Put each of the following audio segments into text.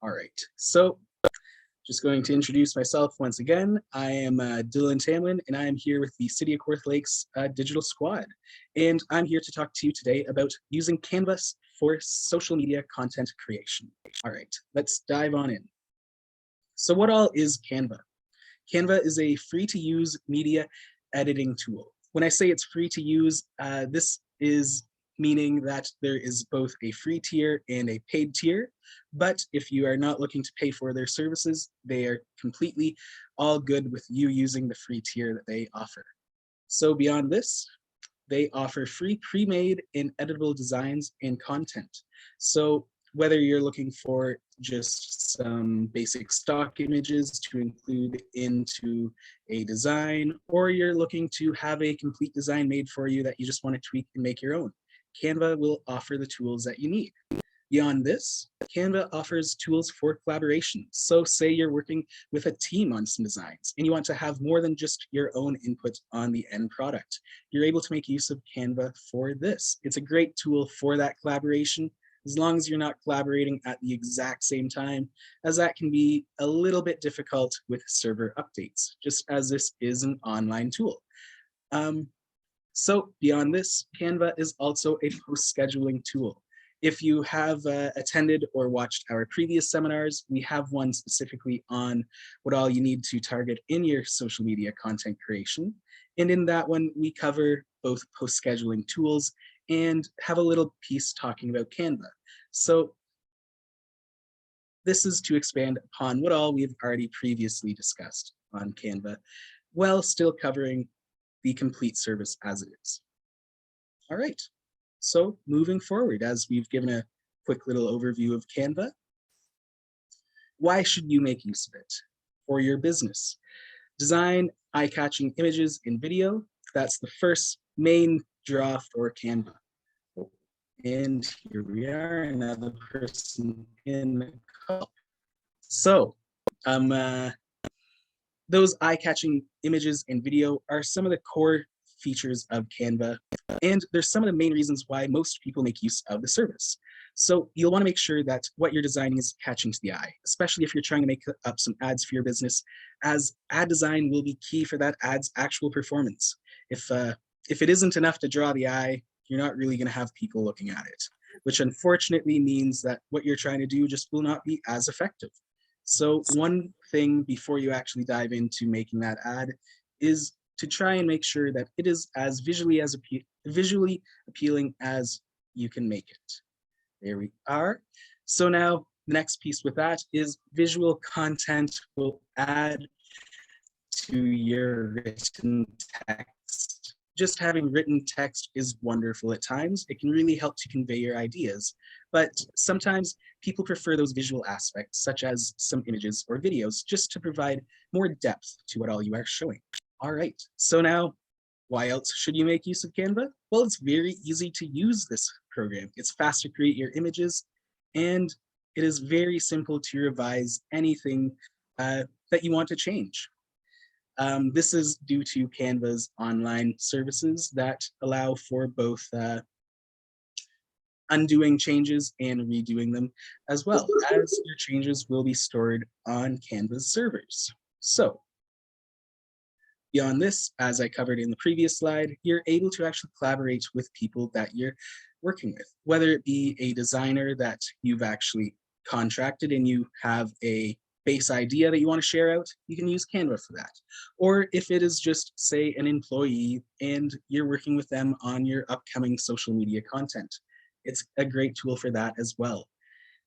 All right, so just going to introduce myself once again. I am Dylan Tamlin, and I am here with the City of Kawartha Lakes Digital Squad. And I'm here to talk to you today about using Canvas for social media content creation. All right, let's dive on in. So what all is Canva? Canva is a free-to-use media editing tool. When I say it's free to use, this is meaning that there is both a free tier and a paid tier. But if you are not looking to pay for their services, they are completely all good with you using the free tier that they offer. So beyond this, they offer free pre-made and editable designs and content. So whether you're looking for just some basic stock images to include into a design, or you're looking to have a complete design made for you that you just want to tweak and make your own, Canva will offer the tools that you need. Beyond this, Canva offers tools for collaboration. So say you're working with a team on some designs and you want to have more than just your own input on the end product. You're able to make use of Canva for this. It's a great tool for that collaboration, as long as you're not collaborating at the exact same time, as that can be a little bit difficult with server updates, just as this is an online tool. So beyond this, Canva is also a post-scheduling tool. If you have attended or watched our previous seminars, we have one specifically on what all you need to target in your social media content creation. And in that one, we cover both post-scheduling tools and have a little piece talking about Canva. So this is to expand upon what all we've already previously discussed on Canva, while still covering the complete service as it is. All right. So moving forward, as we've given a quick little overview of Canva, why should you make use of it for your business? Design eye-catching images in video. That's the first main draw for Canva. And here we are, another person in the call. So those eye-catching images and video are some of the core features of Canva, and there's some of the main reasons why most people make use of the service. So you'll want to make sure that what you're designing is catching to the eye, especially if you're trying to make up some ads for your business, as ad design will be key for that ad's actual performance. If it isn't enough to draw the eye, you're not really going to have people looking at it, which unfortunately means that what you're trying to do just will not be as effective. So one thing before you actually dive into making that ad is to try and make sure that it is as visually appealing as you can make it. There we are. So now the next piece with that is visual content will add to your written text. Just having written text is wonderful at times. It can really help to convey your ideas, but sometimes people prefer those visual aspects, such as some images or videos, just to provide more depth to what all you are showing. All right, so now, why else should you make use of Canva? Well, it's very easy to use this program. It's fast to create your images, and it is very simple to revise anything that you want to change. This is due to Canva's online services that allow for both undoing changes and redoing them, as well as your changes will be stored on Canva's servers. So beyond this, as I covered in the previous slide, you're able to actually collaborate with people that you're working with, whether it be a designer that you've actually contracted and you have a base idea that you want to share out, you can use Canva for that. Or if it is just, say, an employee and you're working with them on your upcoming social media content, it's a great tool for that as well.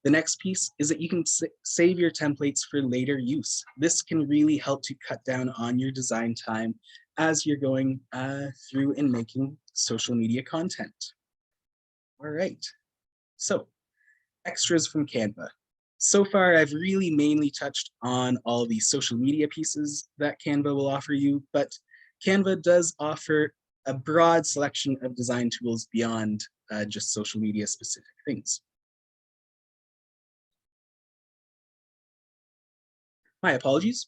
The next piece is that you can save your templates for later use. This can really help to cut down on your design time as you're going through and making social media content. All right, so extras from Canva. So far, I've really mainly touched on all the social media pieces that Canva will offer you, but Canva does offer a broad selection of design tools beyond just social media specific things. My apologies,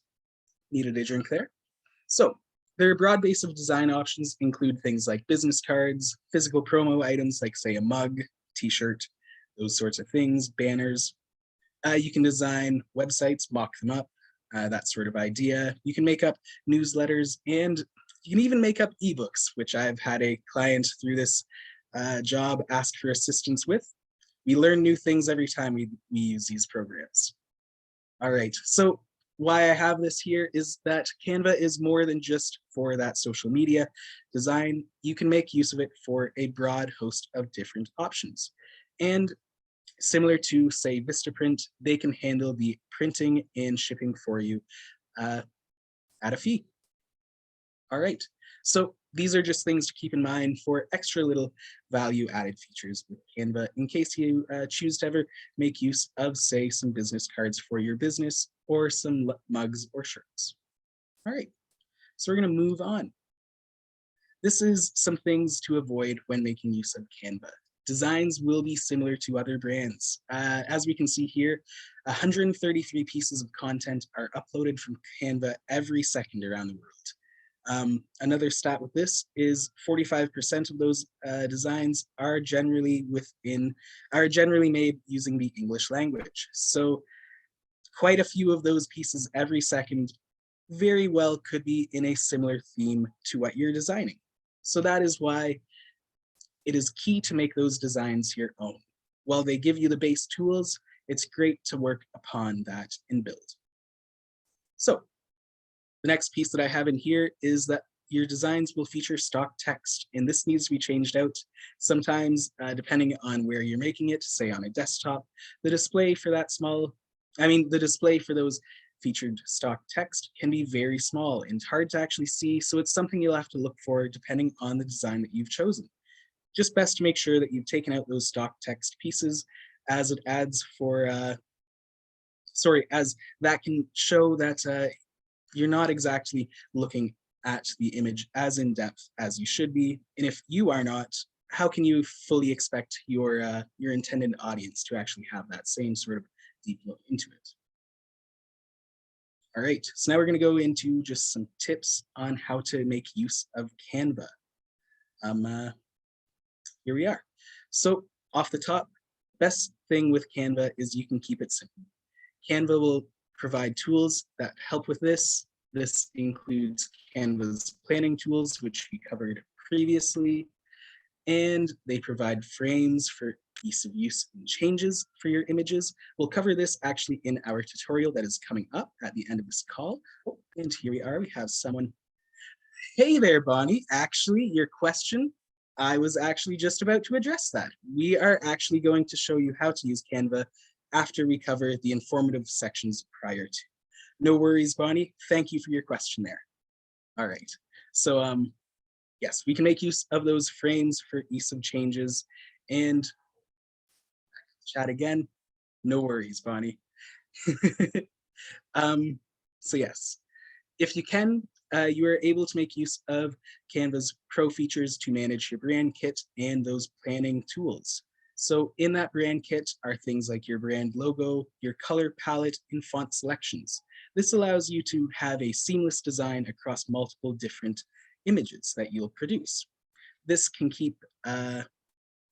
needed a drink there. So their broad base of design options include things like business cards, physical promo items like, say, a mug, t-shirt, those sorts of things, banners. You can design websites, mock them up, that sort of idea. You can make up newsletters, and you can even make up ebooks, which I've had a client through this job ask for assistance with. We learn new things every time we use these programs. All right, so why I have this here is that Canva is more than just for that social media design. You can make use of it for a broad host of different options. And similar to, say, Vistaprint, they can handle the printing and shipping for you at a fee. All right, so these are just things to keep in mind for extra little value added features with Canva in case you choose to ever make use of, say, some business cards for your business or some mugs or shirts. All right, so we're going to move on. This is some things to avoid when making use of Canva. Designs will be similar to other brands. As we can see here, 133 pieces of content are uploaded from Canva every second around the world. Another stat with this is 45% of those designs are generally made using the English language. So quite a few of those pieces every second very well could be in a similar theme to what you're designing. So that is why it is key to make those designs your own. While they give you the base tools, it's great to work upon that and build. So the next piece that I have in here is that your designs will feature stock text, and this needs to be changed out. Sometimes, depending on where you're making it, say on a desktop, the display for those featured stock text can be very small and hard to actually see, so it's something you'll have to look for depending on the design that you've chosen. Just best to make sure that you've taken out those stock text pieces, as it adds as that can show that you're not exactly looking at the image as in depth as you should be. And if you are not, how can you fully expect your intended audience to actually have that same sort of deep look into it? All right, so now we're going to go into just some tips on how to make use of Canva. Here we are. So off the top, best thing with Canva is you can keep it simple. Canva will provide tools that help with this. This includes Canva's planning tools, which we covered previously, and they provide frames for ease of use and changes for your images. We'll cover this actually in our tutorial that is coming up at the end of this call. Oh, and here we are, we have someone. Hey there, Bonnie. Actually, your question, I was actually just about to address that. We are actually going to show you how to use Canva after we cover the informative sections prior to. No worries, Bonnie. Thank you for your question there. All right. So yes, we can make use of those frames for ease of changes. And chat again. No worries, Bonnie. So yes, if you can, you are able to make use of Canva's Pro features to manage your brand kit and those planning tools. So in that brand kit are things like your brand logo, your color palette, and font selections. This allows you to have a seamless design across multiple different images that you'll produce. This can keep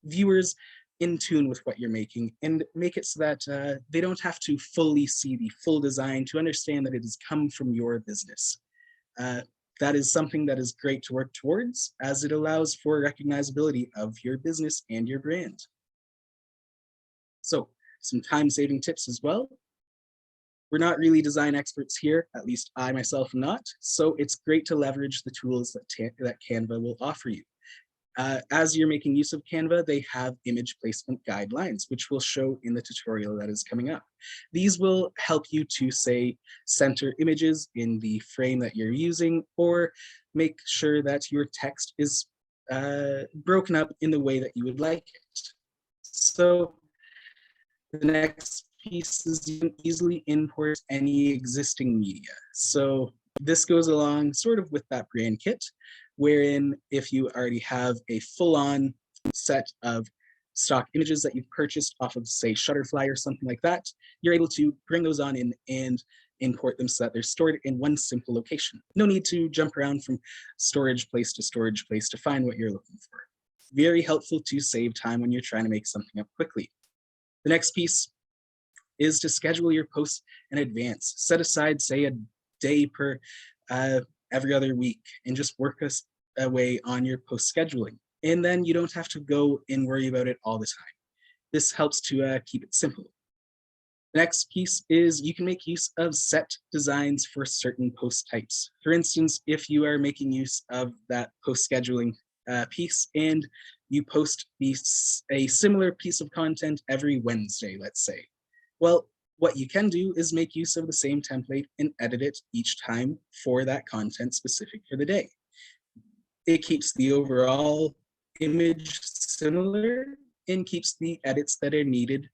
viewers in tune with what you're making and make it so that they don't have to fully see the full design to understand that it has come from your business. That is something that is great to work towards, as it allows for recognizability of your business and your brand. So some time-saving tips as well. We're not really design experts here, at least I myself am not, so it's great to leverage the tools that Canva will offer you. As you're making use of Canva, they have image placement guidelines, which we'll show in the tutorial that is coming up. These will help you to, say, center images in the frame that you're using, or make sure that your text is broken up in the way that you would like it. So the next piece is you can easily import any existing media. So this goes along sort of with that brand kit, wherein if you already have a full-on set of stock images that you've purchased off of, say, Shutterfly or something like that, you're able to bring those on in and import them so that they're stored in one simple location. No need to jump around from storage place to find what you're looking for. Very helpful to save time when you're trying to make something up quickly. The next piece is to schedule your posts in advance. Set aside, say, a day per every other week, and just work away on your post scheduling. And then you don't have to go and worry about it all the time. This helps to keep it simple. The next piece is you can make use of set designs for certain post types. For instance, if you are making use of that post scheduling piece and you post a similar piece of content every Wednesday, let's say. Well, what you can do is make use of the same template and edit it each time for that content specific for the day. It keeps the overall image similar and keeps the edits that are needed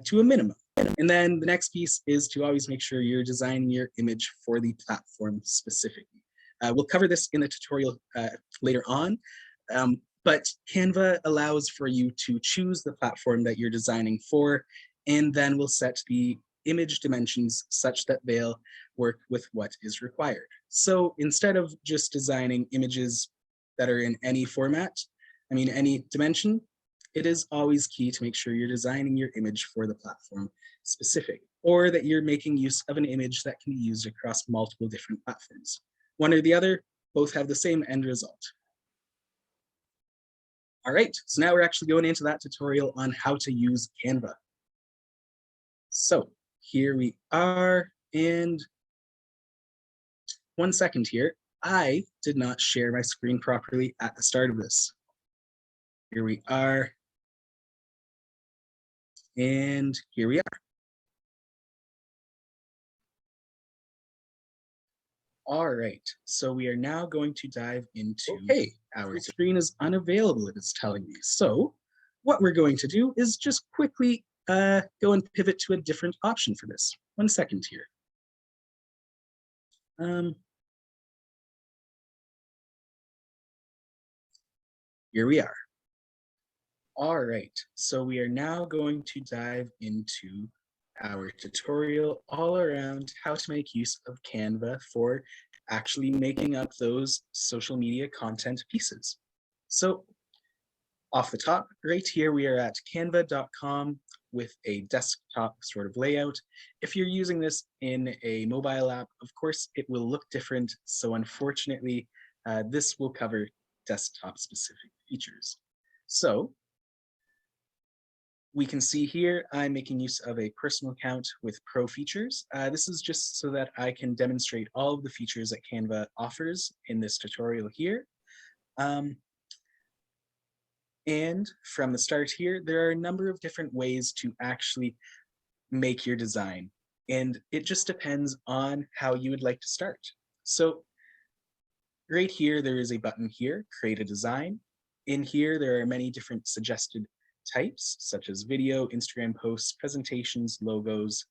to a minimum. And then the next piece is to always make sure you're designing your image for the platform specifically. We'll cover this in the tutorial later on, but Canva allows for you to choose the platform that you're designing for, and then we'll set the image dimensions such that they'll work with what is required. So instead of just designing images that are in any format, any dimension, it is always key to make sure you're designing your image for the platform specific, or that you're making use of an image that can be used across multiple different platforms. One or the other, both have the same end result. All right, so now we're actually going into that tutorial on how to use Canva. So here we are, and 1 second here. I did not share my screen properly at the start of this. Here we are. And here we are. All right, so we are now going to dive into, okay, our screen is unavailable, it is telling me. So what we're going to do is just quickly go and pivot to a different option for this. 1 second here. Here we are. All right, so we are now going to dive into our tutorial all around how to make use of Canva for actually making up those social media content pieces. So off the top, right here, we are at canva.com with a desktop sort of layout. If you're using this in a mobile app, of course, it will look different. So unfortunately, this will cover desktop specific features. So we can see here, I'm making use of a personal account with pro features. This is just so that I can demonstrate all of the features that Canva offers in this tutorial here. And from the start here, there are a number of different ways to actually make your design. And it just depends on how you would like to start. So right here, there is a button here, create a design. In here, there are many different suggested types, such as video, Instagram posts, presentations, logos.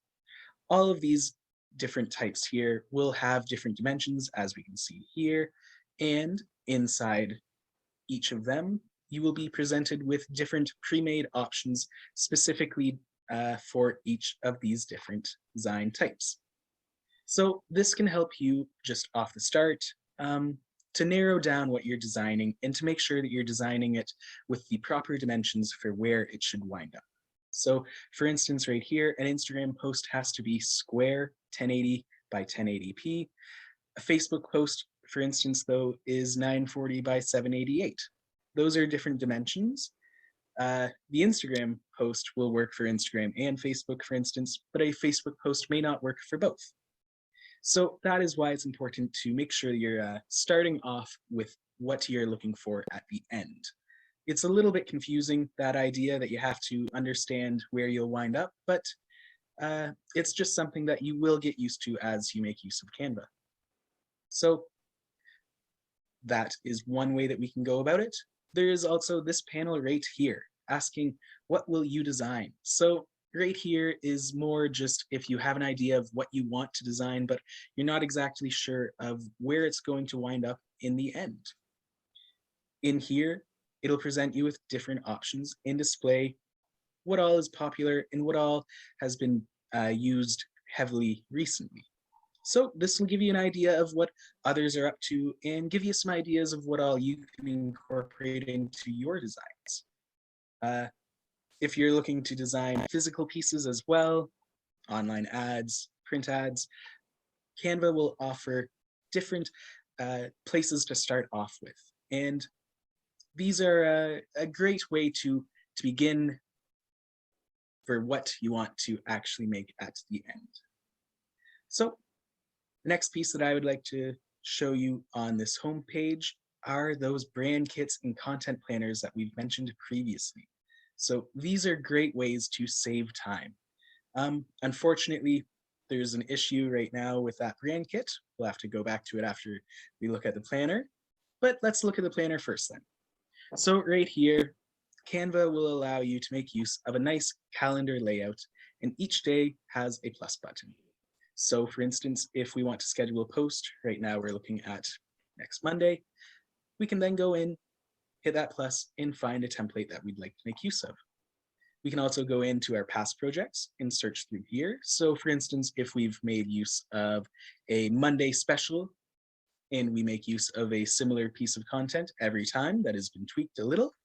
All of these different types here will have different dimensions, as we can see here. And inside each of them, you will be presented with different pre-made options specifically for each of these different design types. So this can help you just off the start to narrow down what you're designing and to make sure that you're designing it with the proper dimensions for where it should wind up. So for instance, right here, an Instagram post has to be square 1080 by 1080p. A Facebook post, for instance, though, is 940 by 788. Those are different dimensions. The Instagram post will work for Instagram and Facebook, for instance, but a Facebook post may not work for both. So that is why it's important to make sure that you're starting off with what you're looking for at the end. It's a little bit confusing, that idea that you have to understand where you'll wind up, but it's just something that you will get used to as you make use of Canva. So that is one way that we can go about it. There is also this panel right here asking, what will you design? So right here is more just if you have an idea of what you want to design, but you're not exactly sure of where it's going to wind up in the end. In here, it'll present you with different options and display what all is popular and what all has been used heavily recently. So this will give you an idea of what others are up to and give you some ideas of what all you can incorporate into your designs. If you're looking to design physical pieces as well, online ads, print ads, Canva will offer different places to start off with. And these are a great way to begin for what you want to actually make at the end. So the next piece that I would like to show you on this homepage are those brand kits and content planners that we've mentioned previously. So these are great ways to save time. Unfortunately, there's an issue right now with that brand kit. We'll have to go back to it after we look at the planner, but let's look at the planner first then. So right here, Canva will allow you to make use of a nice calendar layout, and each day has a plus button. So for instance, if we want to schedule a post, right now we're looking at next Monday, we can then go in, hit that plus, and find a template that we'd like to make use of. We can also go into our past projects and search through here. So for instance, if we've made use of a Monday special and we make use of a similar piece of content every time that has been tweaked a little,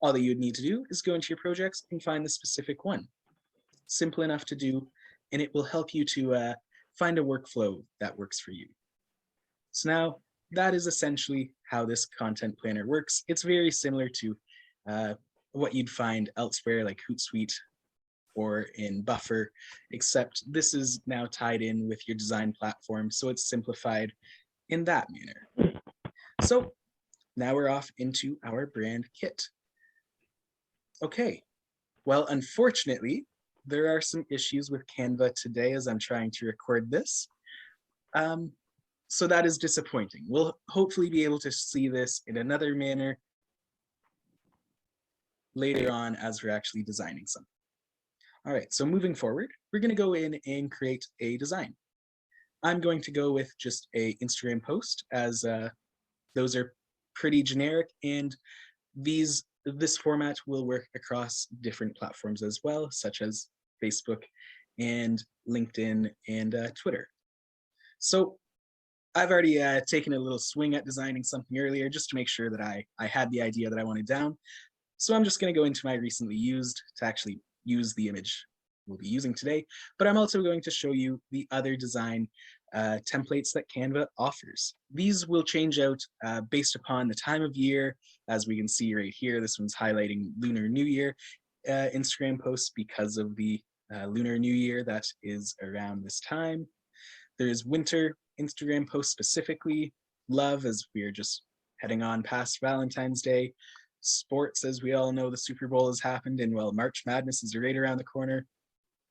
all that you would need to do is go into your projects and find the specific one. Simple enough to do, and it will help you to find a workflow that works for you. So now that is essentially how this content planner works. It's very similar to what you'd find elsewhere like Hootsuite or in Buffer, except this is now tied in with your design platform, so it's simplified in that manner. So now we're off into our brand kit. Okay, well, unfortunately, there are some issues with Canva today as I'm trying to record this. So that is disappointing. We'll hopefully be able to see this in another manner later on as we're actually designing something. All right, so moving forward, we're gonna go in and create a design. I'm going to go with just a Instagram post as those are pretty generic, and this format will work across different platforms as well, such as Facebook and LinkedIn and Twitter. So I've already taken a little swing at designing something earlier just to make sure that I had the idea that I wanted down. So I'm just going to go into my recently used to actually use the image we'll be using today, but I'm also going to show you the other design templates that Canva offers. These will change out based upon the time of year. As we can see right here, this one's highlighting Lunar New Year Instagram posts because of the Lunar New Year that is around this time. There's winter Instagram posts specifically, love as we are just heading on past Valentine's Day, sports as we all know the Super Bowl has happened, and well, March Madness is right around the corner.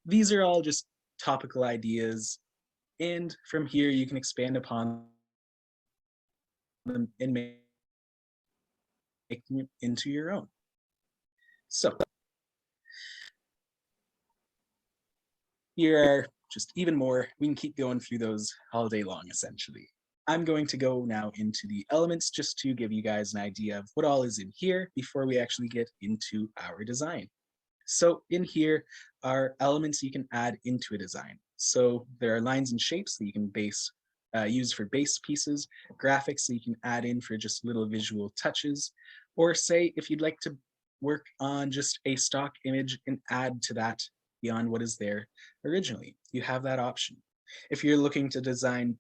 These are all just topical ideas, and from here you can expand upon them and make them into your own. So here are just even more. We can keep going through those all day long, essentially. I'm going to go now into the elements just to give you guys an idea of what all is in here before we actually get into our design. So in here are elements you can add into a design. So there are lines and shapes that you can use for base pieces, graphics that you can add in for just little visual touches, or say if you'd like to work on just a stock image and add to that beyond what is there originally, you have that option. If you're looking to design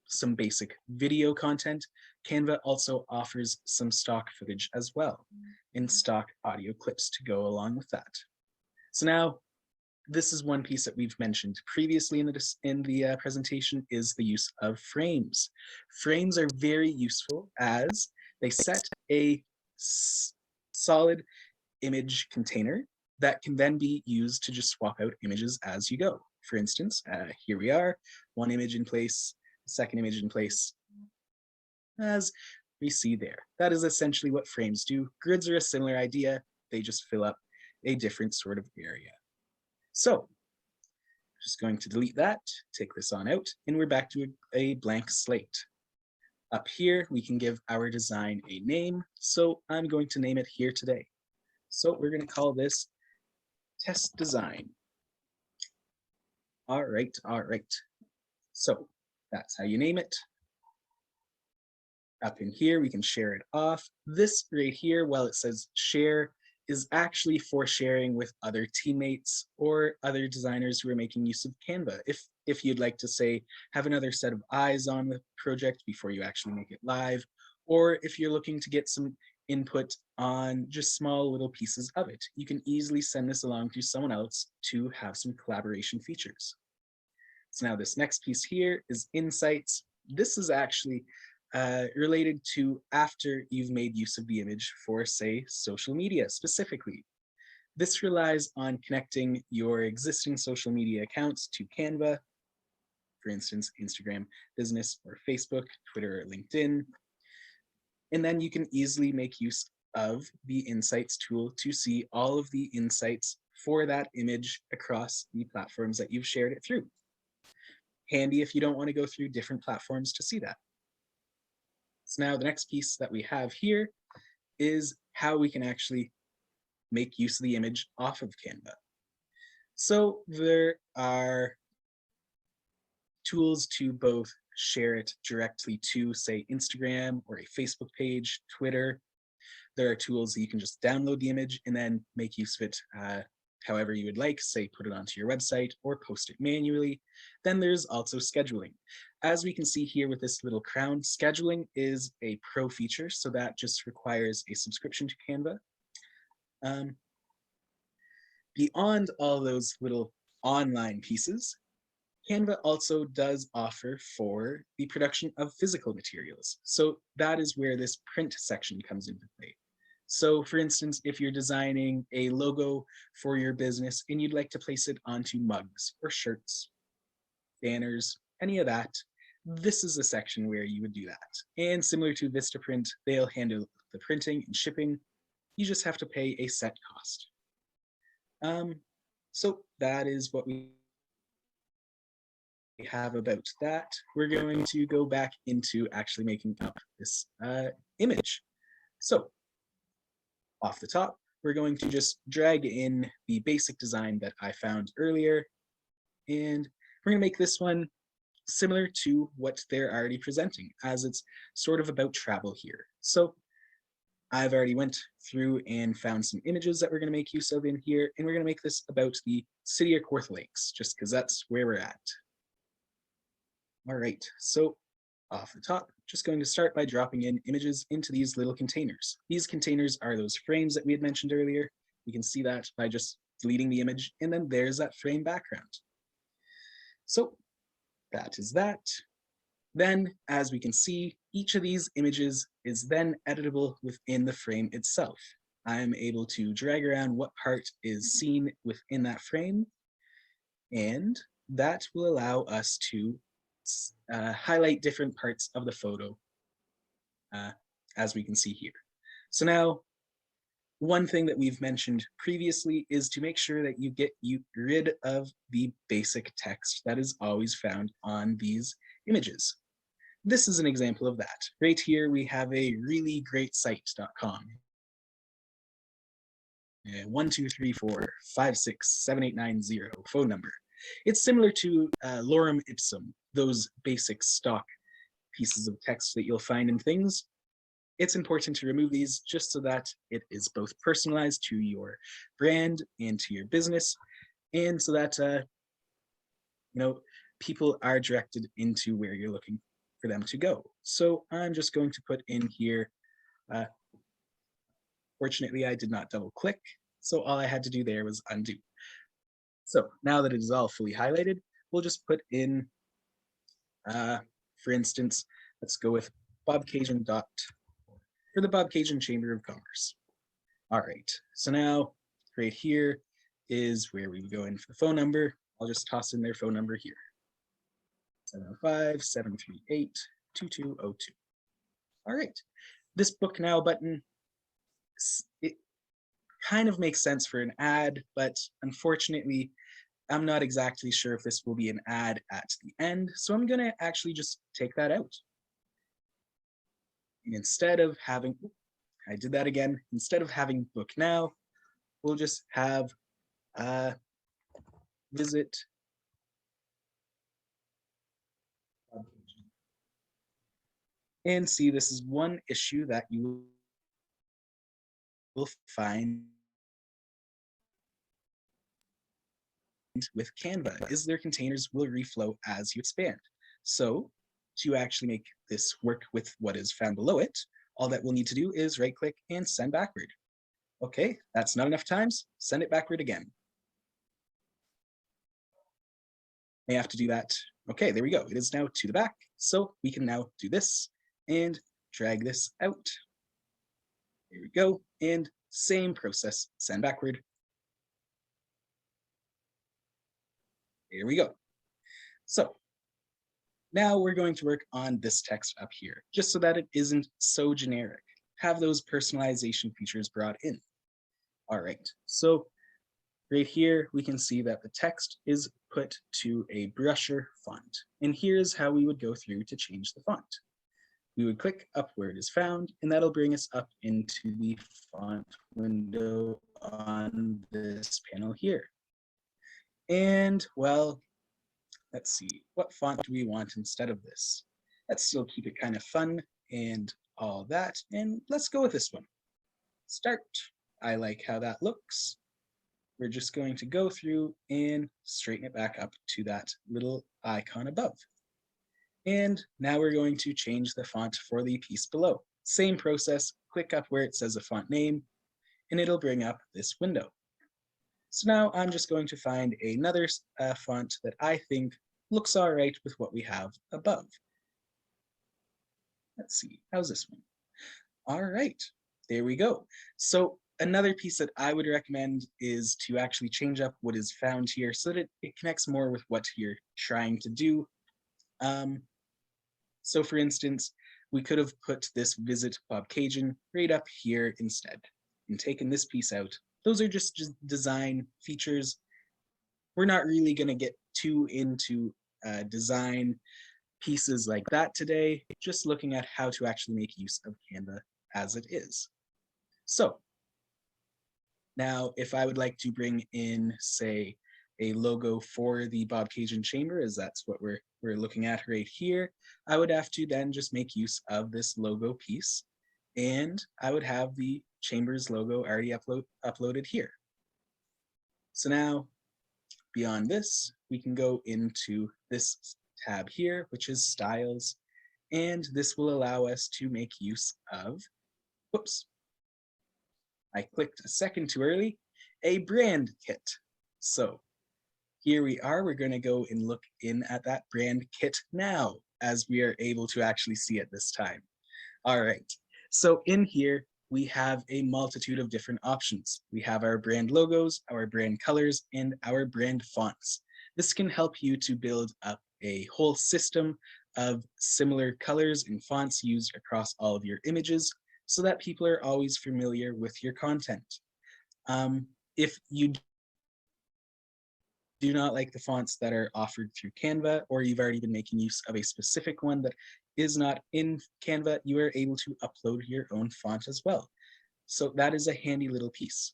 some basic video content, Canva also offers some stock footage as well, and stock audio clips to go along with that. So now, this is one piece that we've mentioned previously in the presentation is the use of frames. Frames are very useful as they set a solid image container that can then be used to just swap out images as you go. For instance, here we are, one image in place, second image in place, as we see there. That is essentially what frames do. Grids are a similar idea, they just fill up a different sort of area. So, just going to delete that, take this on out, and we're back to a blank slate. Up here, we can give our design a name, so I'm going to name it here today. So we're going to call this test design. All right. So that's how you name it. Up in here, we can share it off. This right here, while it says share, is actually for sharing with other teammates or other designers who are making use of Canva. If you'd like to say, have another set of eyes on the project before you actually make it live, or if you're looking to get some input on just small little pieces of it, you can easily send this along to someone else to have some collaboration features. So now this next piece here is insights. This is actually related to after you've made use of the image for, say, social media specifically. This relies on connecting your existing social media accounts to Canva, for instance, Instagram Business or Facebook, Twitter or LinkedIn. And then you can easily make use of the Insights tool to see all of the insights for that image across the platforms that you've shared it through. Handy if you don't want to go through different platforms to see that. So now the next piece that we have here is how we can actually make use of the image off of Canva. So there are tools to both share it directly to, say, Instagram or a Facebook page, Twitter. There are tools that you can just download the image and then make use of it however you would like, say put it onto your website or post it manually. Then there's also scheduling. As we can see here with this little crown, scheduling is a pro feature, so that just requires a subscription to Canva. Beyond all those little online pieces, Canva also does offer for the production of physical materials. So that is where this print section comes into play. So for instance, if you're designing a logo for your business and you'd like to place it onto mugs or shirts, banners, any of that, this is a section where you would do that. And similar to Vistaprint, they'll handle the printing and shipping. You just have to pay a set cost. So that is what we have about that. We're going to go back into actually making up this image. So off the top, we're going to just drag in the basic design that I found earlier, and we're going to make this one similar to what they're already presenting, as it's sort of about travel here. So I've already went through and found some images that we're going to make use of in here, and we're going to make this about the city of Kawartha Lakes, just because that's where we're at. All right, so off the top, just going to start by dropping in images into these little containers. These containers are those frames that we had mentioned earlier. You can see that by just deleting the image, and then there's that frame background. So that is that. Then, as we can see, each of these images is then editable within the frame itself. I am able to drag around what part is seen within that frame, and that will allow us to highlight different parts of the photo, as we can see here. So now, one thing that we've mentioned previously is to make sure that you get rid of the basic text that is always found on these images. This is an example of that. Right here, we have a really great site.com. 123456789 phone number. It's similar to lorem ipsum, those basic stock pieces of text that you'll find in things. It's important to remove these just so that it is both personalized to your brand and to your business, and so that people are directed into where you're looking for them to go. So I'm just going to put in here, fortunately I did not double click, so all I had to do there was undo. So now that it is all fully highlighted, we'll just put in, for instance, let's go with bobcajun for the Bobcajun Chamber of Commerce. All right, so now right here is where we go in for the phone number. I'll just toss in their phone number here. 705-738-2202. All right, this Book Now button, it kind of makes sense for an ad, but unfortunately, I'm not exactly sure if this will be an ad at the end, so I'm gonna actually just take that out. And instead of having, I did that again, instead of having Book Now, we'll just have visit and see. This is one issue that you will find with Canva is their containers will reflow as you expand. So to actually make this work with what is found below it, all that we'll need to do is right click and send backward. Okay, that's not enough times, send it backward again. May have to do that. Okay, there we go. It is now to the back. So we can now do this and drag this out. Here we go. And same process, send backward. Here we go. So now we're going to work on this text up here, just so that it isn't so generic. Have those personalization features brought in. All right, so right here, we can see that the text is put to a brusher font. And here's how we would go through to change the font. We would click up where it is found, and that'll bring us up into the font window on this panel here. And well, let's see, what font do we want instead of this? Let's still keep it kind of fun and all that, and let's go with this one. Start. I like how that looks. We're just going to go through and straighten it back up to that little icon above. And now we're going to change the font for the piece below. Same process, click up where it says a font name, and it'll bring up this window. So now I'm just going to find another font that I think looks all right with what we have above. Let's see, how's this one? All right, there we go. So another piece that I would recommend is to actually change up what is found here so that it connects more with what you're trying to do. So for instance, we could have put this visit Bob Cajun right up here instead and taken this piece out. Those are just design features. We're not really going to get too into design pieces like that today, just looking at how to actually make use of Canva as it is. So now if I would like to bring in, say, a logo for the Bob Cajun Chamber, as that's what we're looking at right here, I would have to then just make use of this logo piece, and I would have the Chamber's logo already uploaded here. So now, beyond this, we can go into this tab here, which is Styles, and this will allow us to make use of, whoops, I clicked a second too early, a brand kit. So here we are, we're going to go and look in at that brand kit now, as we are able to actually see it this time. All right, so in here, we have a multitude of different options. We have our brand logos, our brand colors, and our brand fonts. This can help you to build up a whole system of similar colors and fonts used across all of your images so that people are always familiar with your content. If you do not like the fonts that are offered through Canva, or you've already been making use of a specific one that is not in Canva, you are able to upload your own font as well. So that is a handy little piece.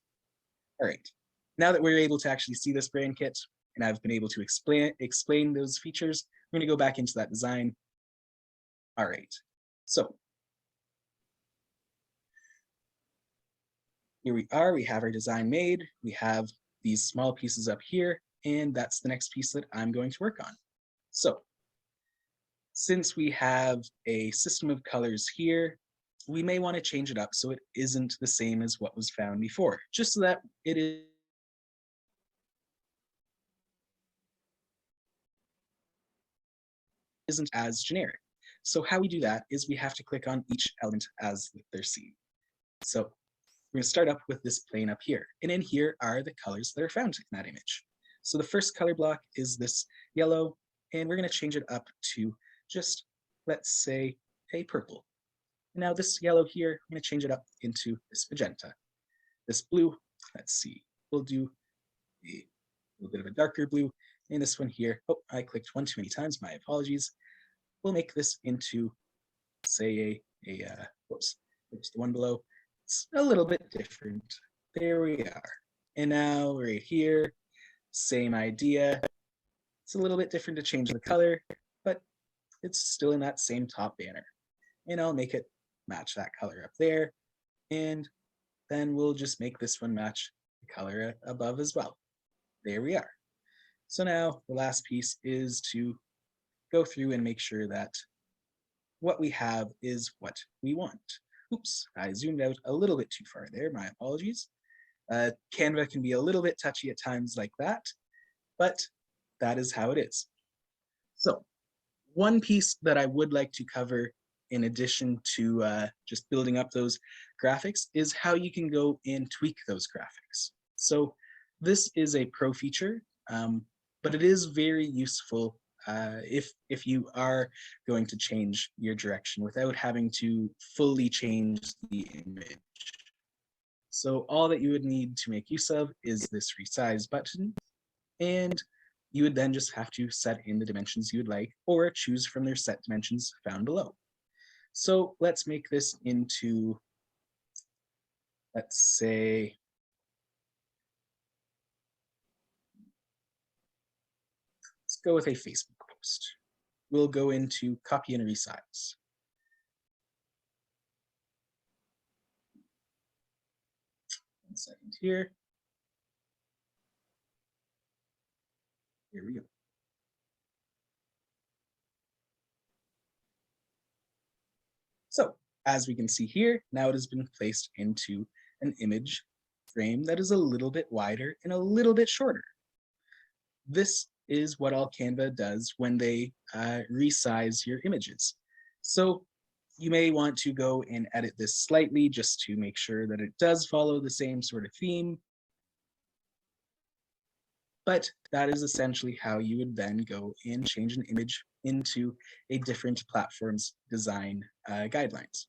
All right, now that we're able to actually see this brand kit, and I've been able to explain those features, we're gonna go back into that design. All right, so here we are, we have our design made, we have these small pieces up here, and that's the next piece that I'm going to work on. So since we have a system of colors here, we may want to change it up so it isn't the same as what was found before, just so that it isn't as generic. So how we do that is we have to click on each element as they're seen. So we're going to start up with this plane up here, and in here are the colors that are found in that image. So the first color block is this yellow, and we're going to change it up to just, let's say, a purple. Now this yellow here, I'm going to change it up into this magenta. This blue, let's see, we'll do a little bit of a darker blue. And this one here, oh, I clicked one too many times, my apologies. We'll make this into, say, whoops, it's the one below. It's a little bit different. There we are. And now right here, same idea. It's a little bit different to change the color, but it's still in that same top banner. And I'll make it match that color up there. And then we'll just make this one match the color above as well. There we are. So now the last piece is to go through and make sure that what we have is what we want. Oops, I zoomed out a little bit too far there, my apologies. Canva can be a little bit touchy at times like that, but that is how it is. So one piece that I would like to cover in addition to just building up those graphics is how you can go and tweak those graphics. So this is a pro feature, but it is very useful if you are going to change your direction without having to fully change the image. So all that you would need to make use of is this resize button, and you would then just have to set in the dimensions you would like or choose from their set dimensions found below. So let's make this into, let's say, let's go with a Facebook post. We'll go into copy and resize. One second here. Here we go. So as we can see here, now it has been placed into an image frame that is a little bit wider and a little bit shorter. This is what all Canva does when they resize your images. So you may want to go and edit this slightly just to make sure that it does follow the same sort of theme. But that is essentially how you would then go and change an image into a different platform's design guidelines.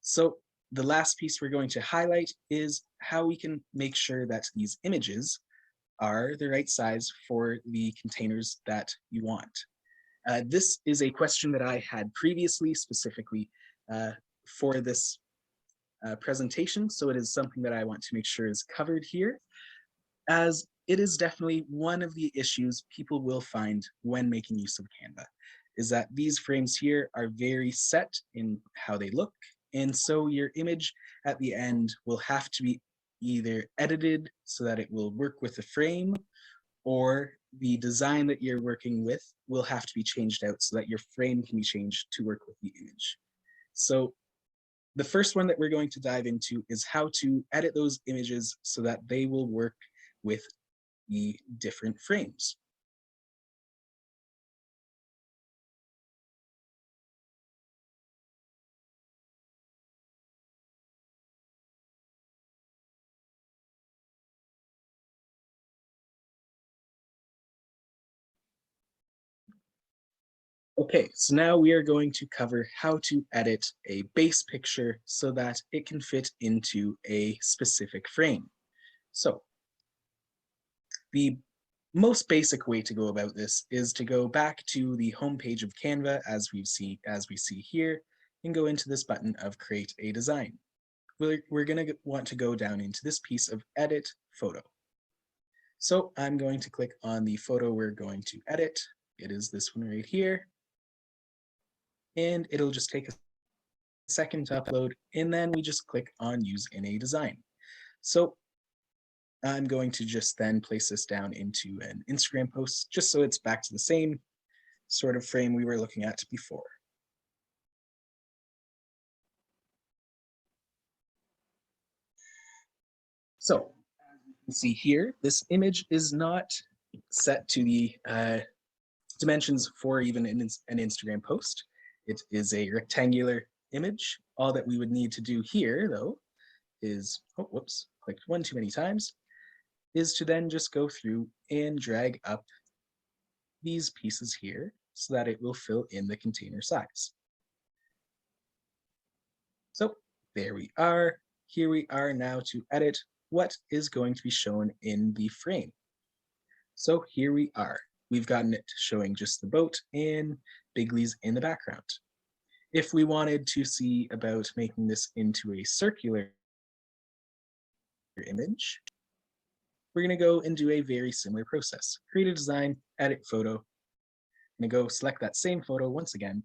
So the last piece we're going to highlight is how we can make sure that these images are the right size for the containers that you want. This is a question that I had previously specifically for this presentation, so it is something that I want to make sure is covered here, as it is definitely one of the issues people will find when making use of Canva, is that these frames here are very set in how they look, and so your image at the end will have to be either edited so that it will work with the frame, or the design that you're working with will have to be changed out so that your frame can be changed to work with the image. So the first one that we're going to dive into is how to edit those images so that they will work with the different frames. Okay, so now we are going to cover how to edit a base picture so that it can fit into a specific frame. So the most basic way to go about this is to go back to the home page of Canva as we see here, and go into this button of create a design. We're going to want to go down into this piece of edit photo. So I'm going to click on the photo we're going to edit. It is this one right here. And it'll just take a second to upload, and then we just click on use in a design. So I'm going to just then place this down into an Instagram post just so it's back to the same sort of frame we were looking at before. So as you can see here, this image is not set to the dimensions for even an Instagram post. It is a rectangular image. All that we would need to do here, though, is, oh, whoops, clicked one too many times, is to then just go through and drag up these pieces here so that it will fill in the container size. So there we are. Here we are now to edit what is going to be shown in the frame. So here we are. We've gotten it showing just the boat and Bigley's in the background. If we wanted to see about making this into a circular image, we're going to go and do a very similar process. Create a design, edit photo. I'm going to go select that same photo once again.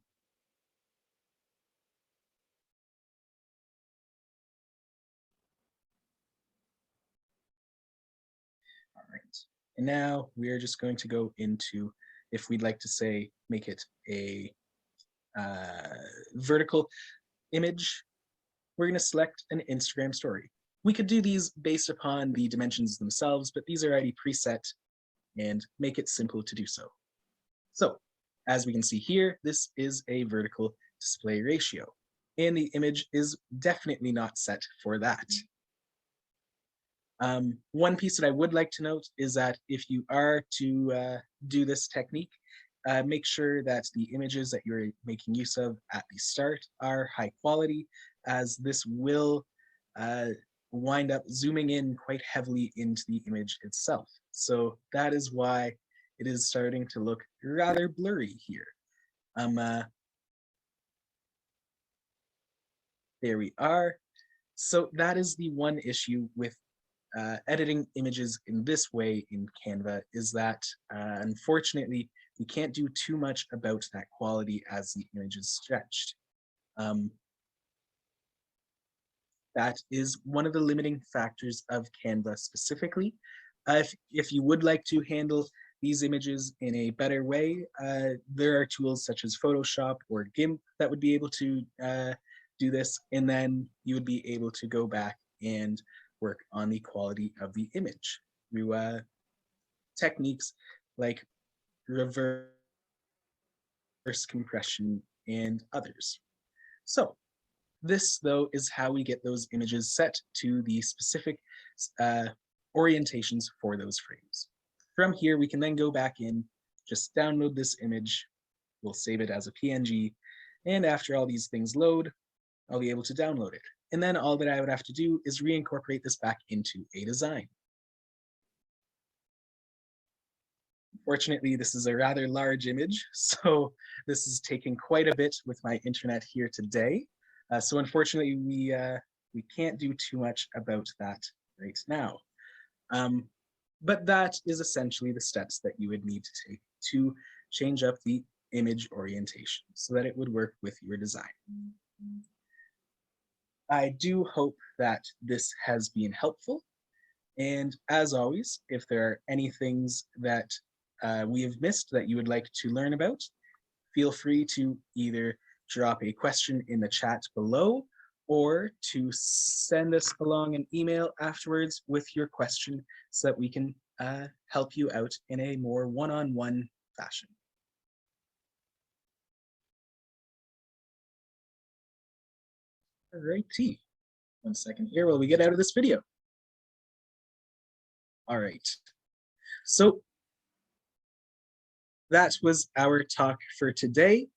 All right. And now we're just going to go into, if we'd like to say, make it a vertical image, we're going to select an Instagram story. We could do these based upon the dimensions themselves, but these are already preset and make it simple to do so. So as we can see here, this is a vertical display ratio, and the image is definitely not set for that. One piece that I would like to note is that if you are to do this technique, make sure that the images that you're making use of at the start are high quality, as this will wind up zooming in quite heavily into the image itself. So that is why it is starting to look rather blurry here. There we are. So that is the one issue with editing images in this way in Canva, is that unfortunately we can't do too much about that quality as the image is stretched. That is one of the limiting factors of Canva specifically. If you would like to handle these images in a better way, there are tools such as Photoshop or GIMP that would be able to do this, and then you would be able to go back and work on the quality of the image through techniques like reverse compression and others. So this, though, is how we get those images set to the specific orientations for those frames. From here, we can then go back in, just download this image, we'll save it as a PNG, and after all these things load, I'll be able to download it. And then all that I would have to do is reincorporate this back into a design. Fortunately, this is a rather large image, so this is taking quite a bit with my internet here today. So unfortunately, we can't do too much about that right now. But that is essentially the steps that you would need to take to change up the image orientation so that it would work with your design. I do hope that this has been helpful. And as always, if there are any things that we have missed that you would like to learn about, feel free to either drop a question in the chat below or to send us along an email afterwards with your question so that we can help you out in a more one-on-one fashion. Alrighty, 1 second here while we get out of this video. All right, so that was our talk for today.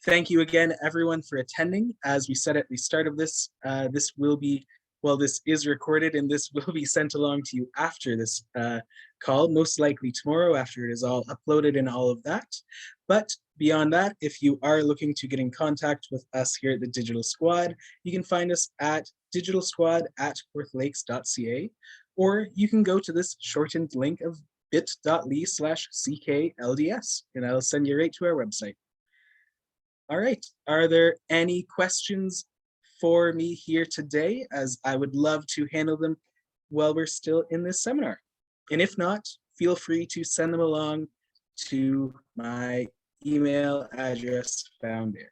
Thank you again, everyone, for attending. As we said at the start of this, this will be, well, this is recorded and this will be sent along to you after this call, most likely tomorrow after it is all uploaded and all of that. But beyond that, if you are looking to get in contact with us here at the Digital Squad, you can find us at digitalsquad@porthlakes.ca, or you can go to this shortened link of bit.ly/CKLDS, and that'll send you right to our website. All right, are there any questions for me here today, as I would love to handle them while we're still in this seminar? And if not, feel free to send them along to my email address found there.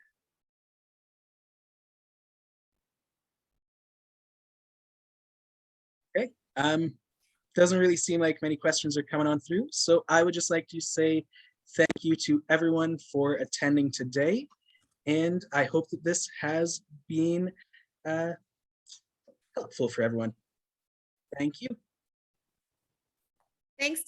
Okay, doesn't really seem like many questions are coming on through, so I would just like to say thank you to everyone for attending today. And I hope that this has been helpful for everyone. Thank you. Thanks, Dylan.